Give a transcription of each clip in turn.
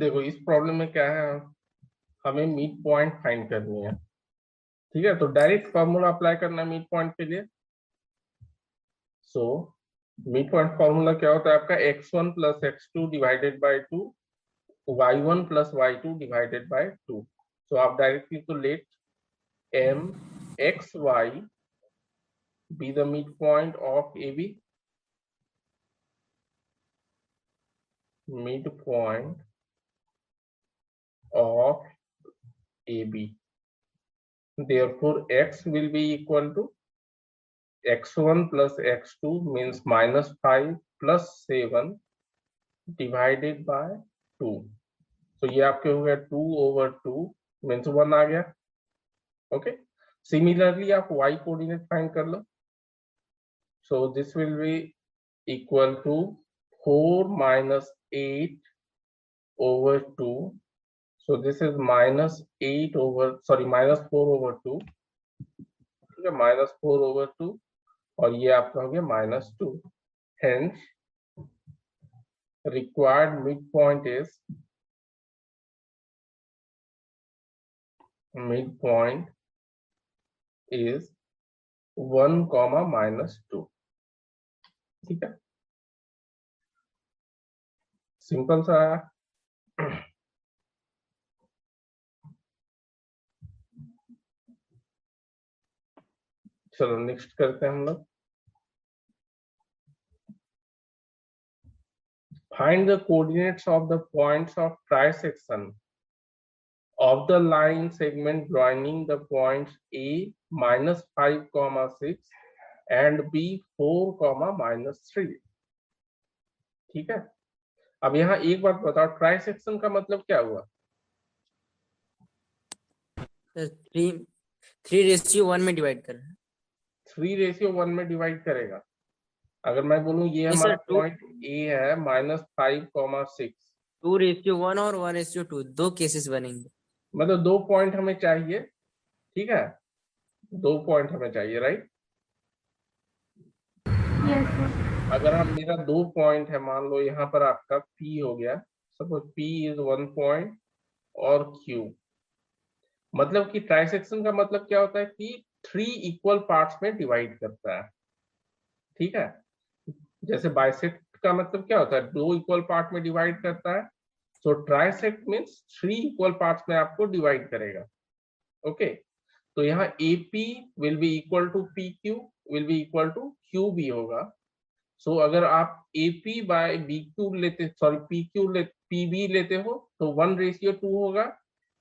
देखो इस प्रॉब्लम में क्या है, हमें मिड पॉइंट फाइंड करनी है। ठीक है, तो डायरेक्ट फॉर्मूला अप्लाई करना है मिड पॉइंट के लिए। सो मिड पॉइंट फॉर्मूला क्या होता है आपका, x1 plus x2 divided by 2, y1 plus y2 divided by 2। सो आप डायरेक्टली तो late m x y be the midpoint of AB, midpoint of AB. Therefore, x will be equal to x1 plus x2 means minus 5 plus 7 divided by 2. तो ये आपके हो गया 2/2 means 1 आ गया। Okay, similarly आप y कोऑर्डिनेट फाइंड कर लो। So this will be equal to 4 minus 8/2. So this is minus 4/2। ठीक है, -4/2 और ये आपका हो गया -2। Hence required midpoint is 1, -2। ठीक है, सिंपल सा है। चलो नेक्स्ट करते हैं हम लोग। Find the coordinates of the points of trisection of the line segment joining the points A -5, 6 and B 4, -3। ठीक है, अब यहाँ एक बात बताओ, ट्राइसेक्शन का मतलब क्या हुआ? 3:1 में डिवाइड कर रहे हैं। 3:1 में डिवाइड करेगा। अगर मैं बोलूं ये नहीं हमारा सर, पॉइंट ए है -5, 6, 2:1 और 1:2 दो केसेस बनेंगे। मतलब 2 पॉइंट हमें चाहिए। ठीक है, 2 पॉइंट हमें चाहिए, राइट? Yes sir. अगर हम मेरा 2 पॉइंट है, मान लो यहाँ पर आपका P हो गया, सपोज P इज 1 पॉइंट और Q। मतलब कि ट्राइसेक्शन का मतलब क्या होता है कि 3 इक्वल पार्ट्स में डिवाइड करता है। ठीक है, जैसे बाइसेक्ट का मतलब क्या होता है, 2 इक्वल पार्ट में डिवाइड करता है। So trisect means 3 equal parts में आपको डिवाइड करेगा। ओके, तो यहाँ AP will be equal to PQ will be equal to QB होगा। सो अगर आप AP बाय BQ लेते, सॉरी PB लेते हो तो 1:2 होगा,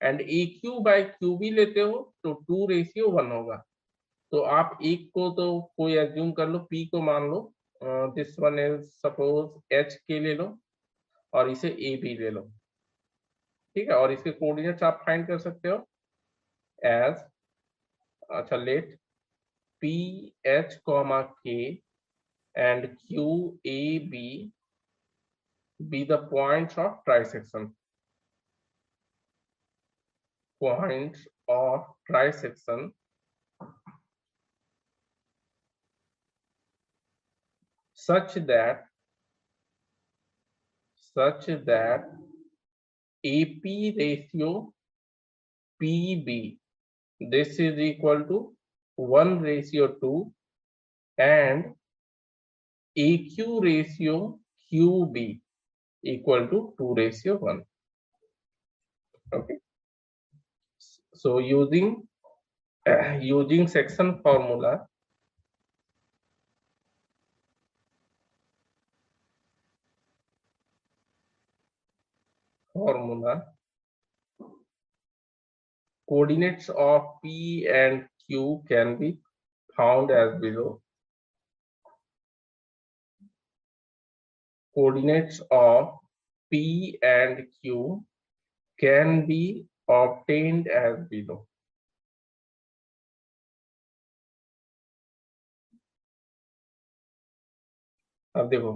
एंड AQ बाय QB लेते हो तो 2:1 होगा। तो आप एक को तो कोई एज्यूम कर लो, P को मान लो, this one is suppose HK ले लो और इसे AB ले लो। ठीक है, और इसके कोऑर्डिनेट्स आप फाइंड कर सकते हो एज, अच्छा late PH, K and QAB be the points of trisection. Points of trisection such that AP ratio PB this is equal to 1:2 and AQ ratio QB equal to 2:1. Okay, so using section formula, coordinates of P and Q can be found as below. Coordinates of P and Q can be obtained as below. अब देखो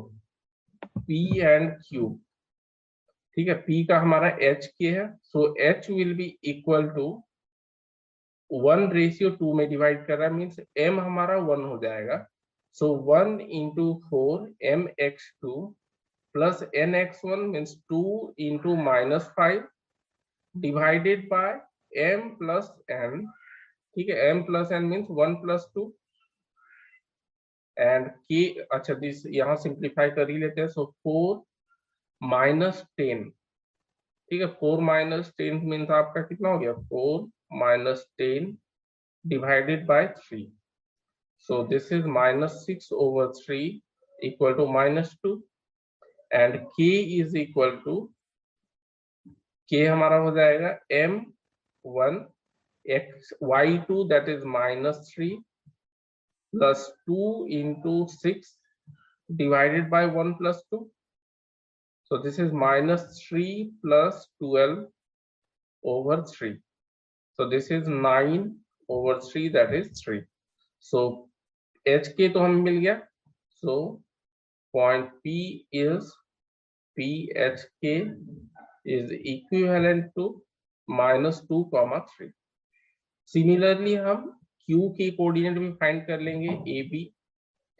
P and Q, ठीक है, P का हमारा HK है, so H will be equal to 1:2 में divide कर रहा है, मीन्स M हमारा 1 हो जाएगा। सो 1 × 4 MX2 plus nx1 means 2 into minus 5 divided by m plus n. ठीक है, m plus n means 1 plus 2 and k. अच्छा दिस यहाँ सिंप्लीफाई कर ही लेते हैं. सो 4 minus 10. ठीक है, 4 minus 10 means आपका कितना हो गया, 4 minus 10 divided by 3. So this is minus 6 over 3 equal to minus 2 and k is equal to, k हमारा हो जाएगा m1 x y2 that is minus 3 plus 2 into 6 divided by 1 plus 2. So this is minus 3 plus 12 over 3. So this is 9 over 3 that is 3. So hk तो हमें मिल गया. So point P is PHK is equivalent to minus 2 comma 3. Similarly हम Q के coordinate भी find कर लेंगे AB.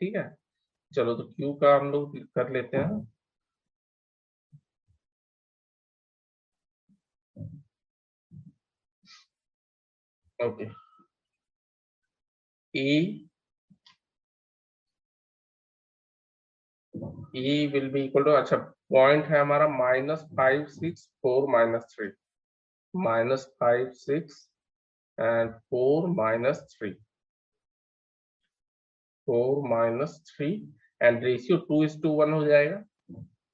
ठीक है, चलो तो Q का हम लोग कर लेते हैं. Okay, E will be equal to, अच्छा पॉइंट है हमारा minus 5 6 4 minus 3, minus 5 6 and 4 minus 3, 4 minus 3 and ratio 2:1 हो जाएगा,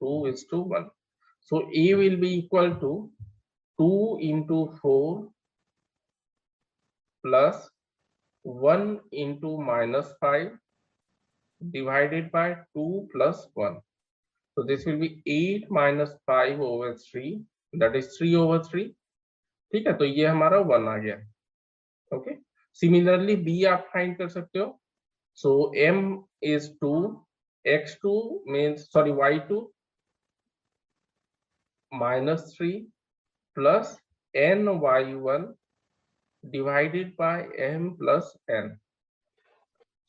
2:1. So A will be equal to 2 into 4 plus 1 into minus 5 divided by 2 plus 1. So this will be 8 minus 5 over 3, that is 3 over 3. ठीक है, तो ये हमारा 1 आ गया. ओके, सिमिलरली B आप फाइंड कर सकते हो. So M is 2, x2 means sorry y2 minus 3 plus ny1 divided by m plus n.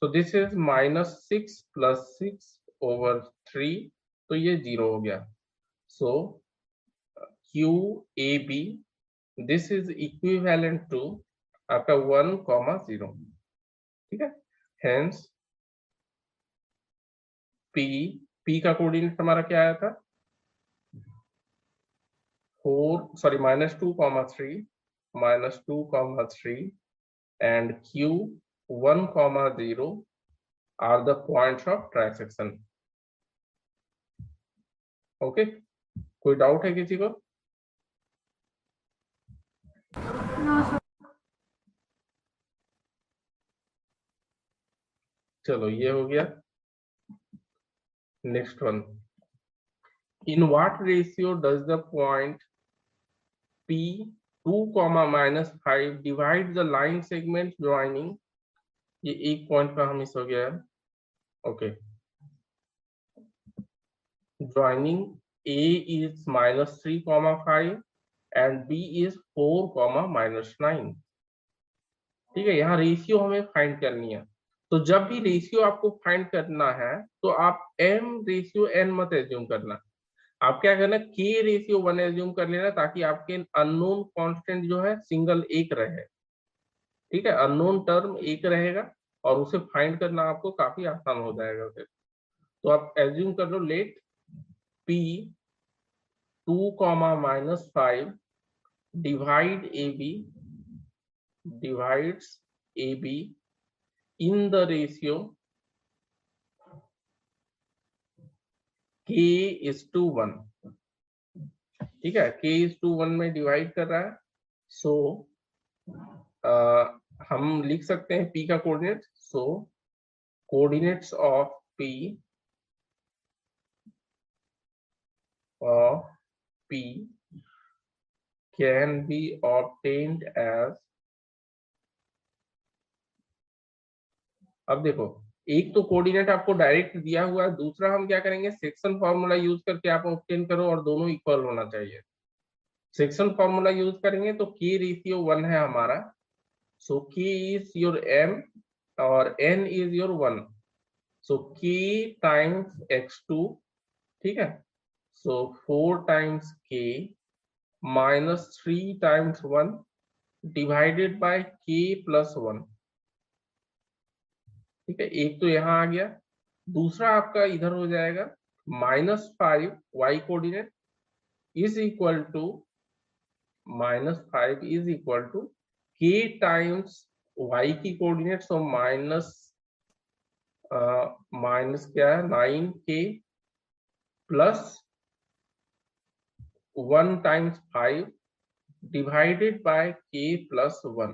So this is minus 6 plus 6 over 3, तो ये 0 हो गया. So QAB this is equivalent to आपका 1,0. ठीक है, hence P का कोऑर्डिनेट हमारा क्या आया था, minus 2,3 minus 2,3 and Q 1,0 are the points of trisection. Okay, कोई डाउट है किसी को? चलो ये हो गया. Next one, in what ratio does the point P 2, -5 divide the line segment joining. ये एक पॉइंट का हम मिस हो गया है. Okay, joining A is -3,5 and B is 4,-9. ठीक है, यहाँ रेशियो हमें फाइंड करनी है. तो जब भी रेशियो आपको फाइंड करना है तो आप M रेशियो N मत एज्यूम करना. आप क्या करना, K रेशियो 1 एज्यूम कर लेना ताकि आपके अननोन कांस्टेंट जो है सिंगल एक रहे. ठीक है, अननोन टर्म एक रहेगा और उसे फाइंड करना आपको काफी आसान हो जाएगा फिर. तो आप एज्यूम कर लो, late P 2, -5 divide divides AB in the ratio K is to 1. ठीक है, K is to 1 में डिवाइड कर रहा है. सो हम लिख सकते हैं P का coordinate. So coordinates of P can be obtained as, अब देखो एक तो कोऑर्डिनेट आपको डायरेक्ट दिया हुआ है, दूसरा हम क्या करेंगे, सेक्शन फॉर्मूला यूज करके आप ऑब्टेन करो और दोनों इक्वल होना चाहिए. सेक्शन फॉर्मूला यूज करेंगे तो K रेशियो 1 है हमारा. सो K इज योर M और N is your 1. So K times x2. ठीक है, so 4 times k minus 3 times 1 divided by k plus 1। ठीक है, एक तो यहाँ आ गया, दूसरा आपका इधर हो जाएगा -5 y coordinate is equal to -5 is equal to k times y की कोऑर्डिनेट, सो माइनस क्या है 9k plus 1 times 5 divided by k plus 1।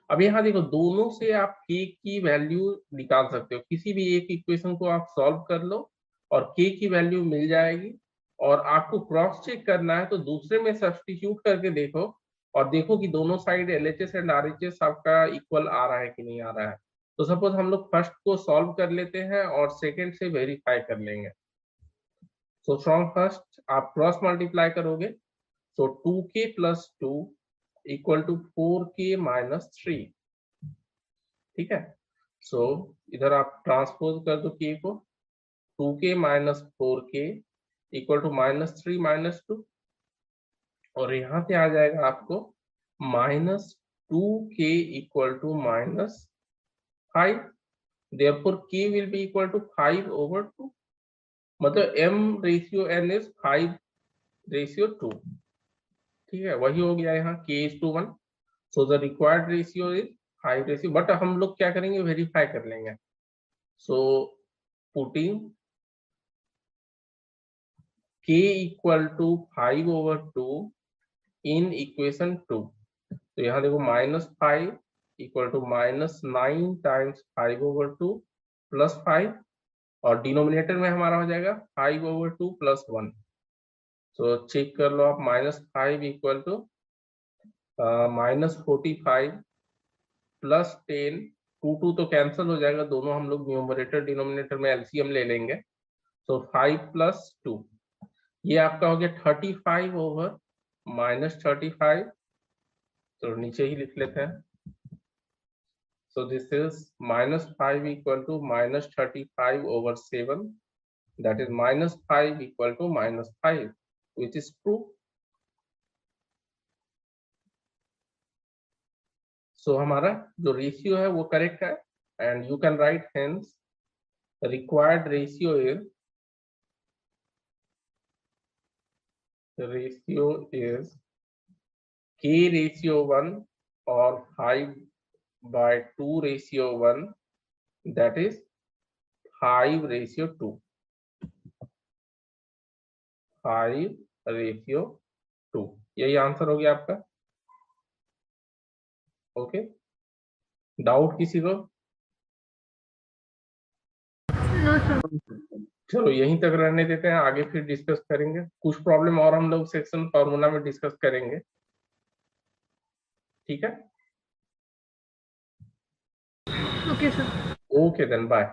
अब यहाँ देखो, दोनों से आप k की वैल्यू निकाल सकते हो, किसी भी एक इक्वेशन को आप सॉल्व कर लो और k की वैल्यू मिल जाएगी। और आपको क्रॉस चेक करना है तो दूसरे में सब्स्टिट्यूट करके देखो और देखो कि दोनों साइड LHS एंड RHS आपका इक्वल आ रहा है कि नहीं आ रहा है। तो सपोज हम लोग फर्स्ट को सॉल्व कर लेते हैं और सेकेंड से वेरीफाई कर लेंगे। सो फ्रॉम फर्स्ट आप क्रॉस मल्टीप्लाई करोगे, so 2k plus 2 equal to 4k minus 3। ठीक है, so इधर आप ट्रांसपोज कर दो k को, 2k minus 4k equal to -3 -2, और यहाँ से आ जाएगा आपको -2k equal to -5। therefore k will be equal to 5/2, मतलब m रेशियो n is 5/2। ठीक है, वही हो गया यहाँ k:1, so the required ratio is 5 but हम लोग क्या करेंगे, वेरीफाई कर लेंगे। So putting k equal to 5/2 in equation 2, तो यहाँ देखो -5 इक्वल टू -9 टाइम्स 5/2 प्लस 5, और डिनोमिनेटर में हमारा हो जाएगा 5/2 प्लस 1। तो चेक कर लो आप, -5 इक्वल टू -45 प्लस 10, 2 तो कैंसिल हो जाएगा, दोनों हम लोग न्यूमरेटर डिनोमिनेटर में एलसीएम ले लेंगे। तो 5 प्लस 2 ये आपका हो गया 35/-35, तो नीचे ही लिख लेते हैं। So this is -5 equal to -35/7, that is -5 equal to -5, which is true. So हमारा जो रेशियो है वो करेक्ट है, and you can write hence required ratio is k:1 or 5/2 ratio 1, that is 5/2, 5/2। यही आंसर हो गया आपका। ओके, डाउट किसी को? चलो यहीं तक रहने देते हैं, आगे फिर डिस्कस करेंगे। कुछ प्रॉब्लम और हम लोग सेक्शन फॉर्मूला में डिस्कस करेंगे। ठीक है, okay sir. Okay then bye.